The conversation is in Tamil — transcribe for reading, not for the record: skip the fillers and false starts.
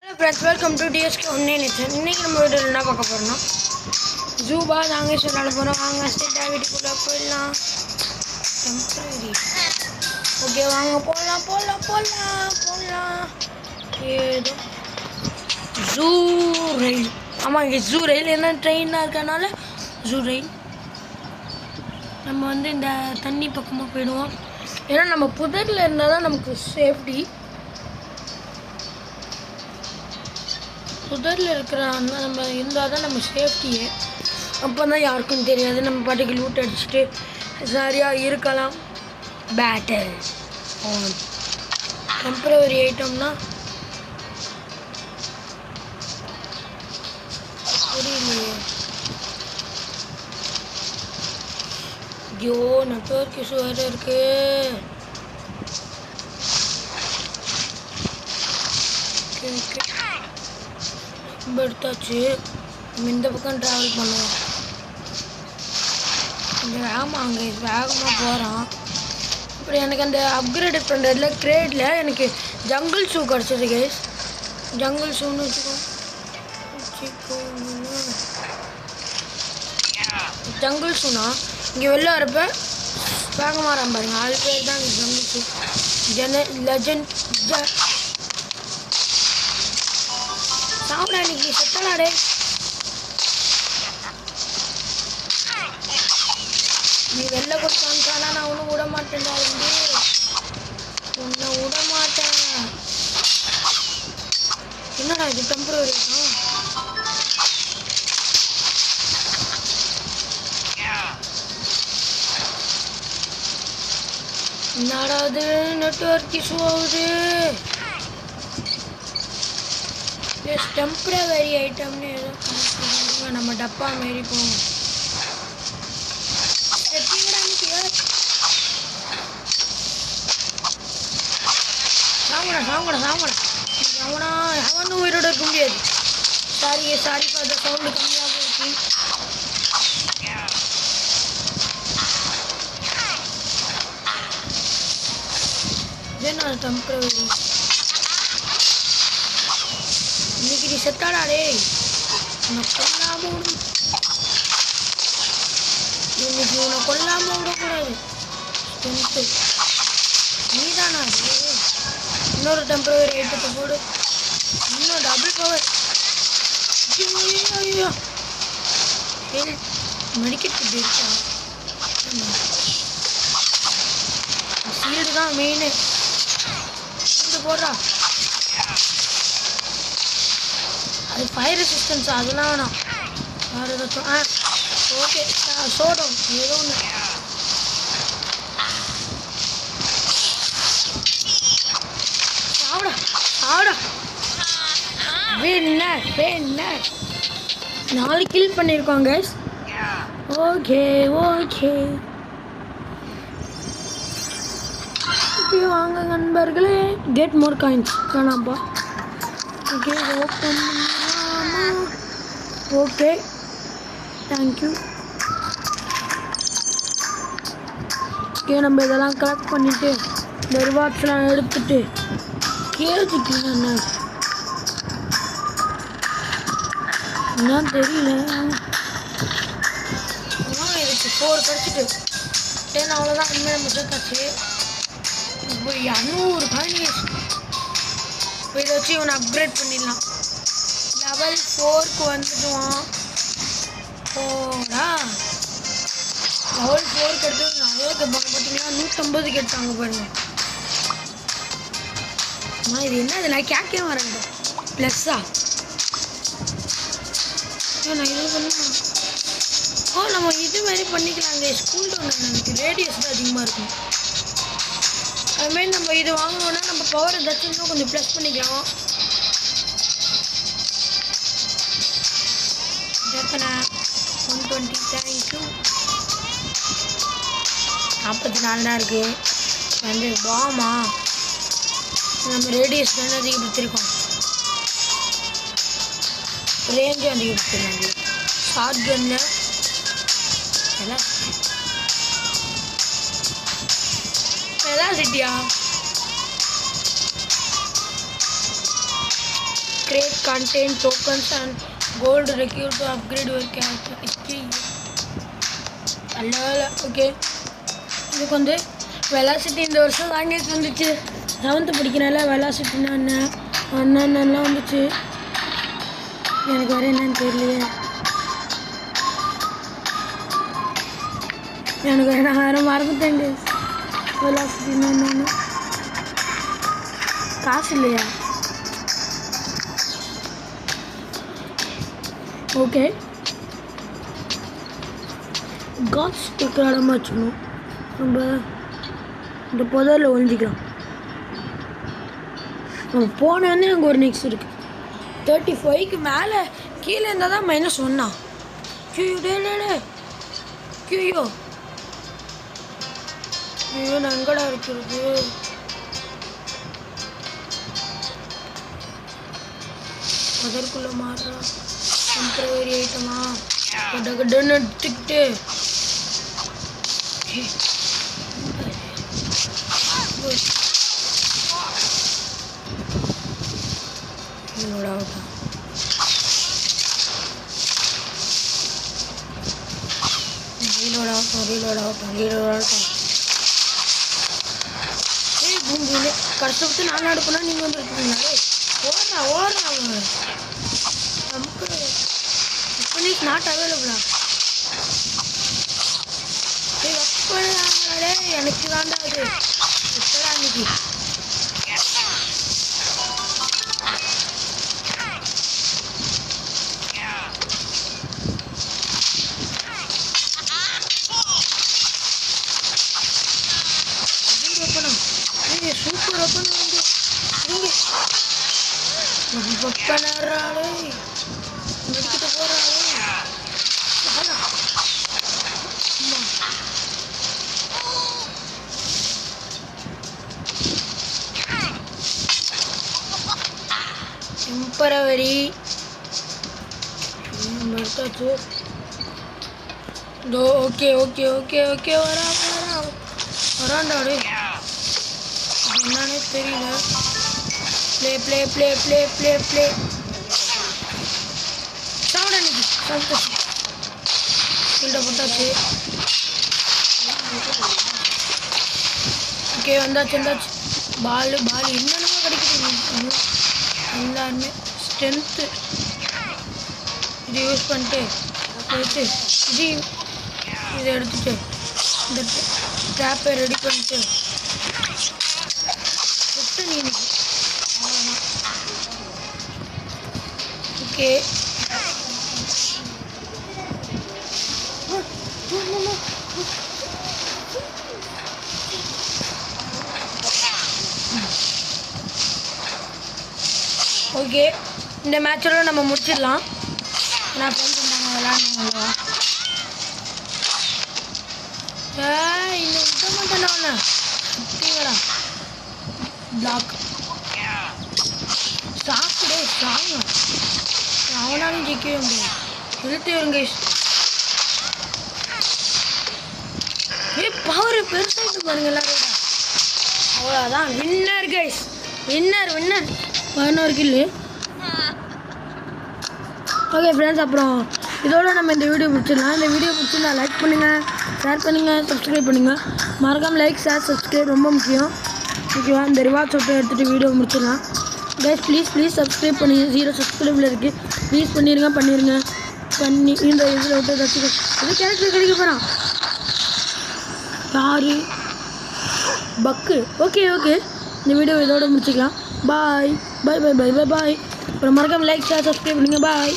Hello friends, welcome to DSK Online Lesson. இன்னைக்கு நம்ம வீடியோல என்ன பார்க்க போறோம்னா ஜூபா நாங்க சொல்ல போறோம். வாங்க ஸ்ட்ரைட்டா வீட்டுக்குள்ள போயிடலாம். டெம்பரரி. ஓகே வாங்க போலாம். ஏதோ ஜூ ரயில். ஆமா இங்க ஜூ ரயில் என்ன ட்ரெயினா இருக்கனால ஜூ ரயில். நம்ம வந்து இந்த தண்ணி பக்கமா போயிடுவோம். ஏன்னா நம்ம புதர்ல இருந்தா தான் நமக்கு சேஃப்டி. புதரில் இருக்கிற நம்ம இருந்தால் தான் நம்ம சேஃப்டியே. அப்போ தான் யாருக்கும் தெரியாது. நம்ம பாட்டுக்கு லூட் அடிச்சுட்டு சரியாக இருக்கலாம். Battle on. டெம்பரரி ஐட்டம்னா புரியலையே. ஐயோ நெட்வொர்க் இஷ்யூ வேறு இருக்கு. எடுத்தாச்சு. நம்ம இந்த பக்கம் ட்ராவல் பண்ணுவோம். கொஞ்சம் வேகமாக போகிறோம். அப்புறம் எனக்கு அந்த அப்கிரேட் பண்ணுறதுல கிரேடில் எனக்கு ஜங்கிள் ஷூ கிடச்சிது கைஸ். ஜங்கிள் ஷூன்னு வச்சுக்கோ. ஜங்கிள் ஷூனா இங்கே வெளில வரப்ப வேகமாக பாருங்க. 6 பேர் தான் ஜங்கிள் ஷூ லெஜண்ட் சாப்பிட இன்னைக்கு செத்தலாடே. நீ வெளில கொடுத்தானா நான் ஒன்றும் விட மாட்டேன்டா. உன்னை விட மாட்டேன். என்னடா இது டெம்பரரி? என்னடா அது நெட்வொர்க் இஷ்யூ ஆகுது. டெம்பரரி ஐட்டம்னு ஏதோ நம்ம டப்பா மாரி போவோம். அவனும் உயிரோட இருக்க முடியாது. சாரிப்பா அந்த சவுண்டு கம்மியாக இருக்கு. என்ன டெம்பரரி இன்னைக்கு நீ செத்தாடா டேய். உன்னை கொல்லாம விடக்கூடாது. நீதானா இன்னொரு டெம்பரரி ஐட்டத்தை போடு. இன்னும் டபுள் பவர். ஐயோ மெடிக்கெட் இருக்கா? சீல்டு தான் மெயின். சீல்டு போடுறா. அது ஃபயர் ரெசிஸ்டன்ஸ் அதெல்லாம் வேணாம். வேறு ஏதாச்சும் ஓகே சோடம் ஏதோ ஒன்று. சாப்பிடா வின்னர் 4 கில் பண்ணியிருக்கோம் கைஸ். ஓகே வாங்க நண்பர்களே. கெட் மோர் காயின்ஸ் காணாப்பா. Okay open okay thank you. Okay நம்ம இதெல்லாம் கலெக்ட் பண்ணிவிட்டு இந்த ரிவார்ட்ஸ்லாம் எடுத்துட்டு கேஜிக்கு என்ன தெரியல. இதுக்கு 4 கிடச்சிட்டு 10 அவ்வளோதான். இனிமேல் நம்ம சேர்த்தாச்சு. இப்போ 200 காயின். இப்போ இதை வச்சு இவனை அப்கிரேட் பண்ணிடலாம். லெவல் 4க்கு வந்துடுவான். போடா லெவல் 4க்கு எடுத்து நிறைய கேட்பாங்க. பார்த்தீங்கன்னா 150 கேட்டாங்க பாருங்க. இது என்ன இது? நான் கேட்கவே வரேன். ப்ளஸ்ஸா நான் இது பண்ண நம்ம இது மாதிரி பண்ணிக்கலாங்க. ஸ்கூல் ஒன்று எனக்கு ரேடியஸ் தான் அதிகமாக இருக்கும். அதுமாரி நம்ம இது வாங்கினோன்னா நம்ம பவர் ஏதாச்சும் இன்னும் கொஞ்சம் ப்ளஸ் பண்ணிக்கலாம். 120 தேங்க்யூ. 44 தான் இருக்குது. வந்து பாமா நம்ம ரேடியஸ் தானே அதிகப்படுத்திருக்கோம். ரேஞ்சும் அதிகப்படுத்திருக்காங்க. ஷார்ட் கன்னில் சிட்டியா கிரே contain tokens and gold required to upgrade your character. Okay இதுக்கு வந்து வெலாசிட்டி இந்த வருஷம் லாங்குவேஜ் வந்துச்சு. 7th படிக்கிறனால வெலாசிட்டின்னா என்னென்னலாம் வந்துச்சு எனக்கு வேறு என்னன்னு தெரியலையே. எனக்கு நான் வேறு மறந்துட்டேங்க. வெலாசிட்டின்னா என்னென்ன காசு இல்லையா? ஓகே காட்ஸ் இருக்கிற இடமா வச்சுக்கணும். நம்ம இந்த புதரில் ஒழிஞ்சிக்கலாம். நம்ம போனோடனே அங்கே ஒரு நெக்ஸ்ட் இருக்குது. 35க்கு மேலே கீழே இருந்தால் தான் -1. ஐயோ நான் எங்கடா இருக்கிறது? அதற்குள்ளே மாறுறா டெம்பரவரி ஐட்டமா கடன்னு எடுத்துக்கிட்டு ரீலோட் ஆகட்டும். கஷ்டப்பட்டு நான் நடப்பேன்னா நீங்கள் வந்துருக்கீங்களா? ஓடுறா நமக்கு இஸ் நாட் அவைலபிளா? எனக்கு தாண்டா அது எப்படா அன்னைக்கு சூப்பர் ஓப்பன் பப்பனாலே மெடிக்கிட்ட போறாளே. டெம்பரவரி எடுத்தாச்சு. ஓகே ஓகே ஓகே ஓகே வராண்டாடு என்னன்னே தெரியல. Play play play play play play sound அன்னைக்கு சவுண்ட் ஃபீல்டை போட்டாச்சு. ஓகே வந்தாச்சு பால் என்னென்னமோ கிடைக்குது. எல்லாருமே ஸ்ட்ரென்த்து இது யூஸ் பண்ணிட்டு இதை எடுத்துட்டு இந்த டேப்பை ரெடி பண்ணிட்டு ஓகே ஓகே இந்த மேட்சோட நம்ம முடிச்சிடலாம். நான் ஃப்ரெண்ட்ஸ் இருந்தாங்க விளாண்டுங்களா இன்னும் விட்ட மாட்டேன் ஒன்று சுற்றிங்களா பிளாக் சாப்பிடே சாங்க அவனாலும் ஜெயிக்கவே முடியாது. இழுத்து வருங்க பவர் பெருசாகிட்டு பாருங்க எல்லாரும். அவ்வளோதான் வின்னர் கைஸ் வின்னர் 11 கில்லு. ஓகே ஃப்ரெண்ட்ஸ் அப்புறம் இதோட நம்ம இந்த வீடியோ பிடிச்சிடலாம். இந்த வீடியோ பிடிச்சிருந்தா லைக் பண்ணுங்கள், ஷேர் பண்ணுங்கள், சப்ஸ்கிரைப் பண்ணுங்கள். மறக்காமல் லைக் ஷேர் சப்ஸ்கிரைப் ரொம்ப முக்கியம். ஓகேவா? இந்த ரிவார்ட்ஸ் விட்டு எடுத்துகிட்டு வீடியோ முடிச்சிடலாம். கைஸ் ப்ளீஸ் சப்ஸ்கிரைப் பண்ணி 0 சப்ஸ்கிரைபில் இருக்குது. ப்ளீஸ் பண்ணிடுங்க பண்ணி இந்த இதில் விட்டு ஏதாச்சும் இது கேரக்டர் கிடைக்க போகிறான் யாரு பக்கு. ஓகே இந்த வீடியோ இதோட முடிச்சிக்கலாம். பாய். அப்புறம் மறக்காமல் லைக் ஷேர் சப்ஸ்கிரைப் பண்ணுங்கள். பாய்.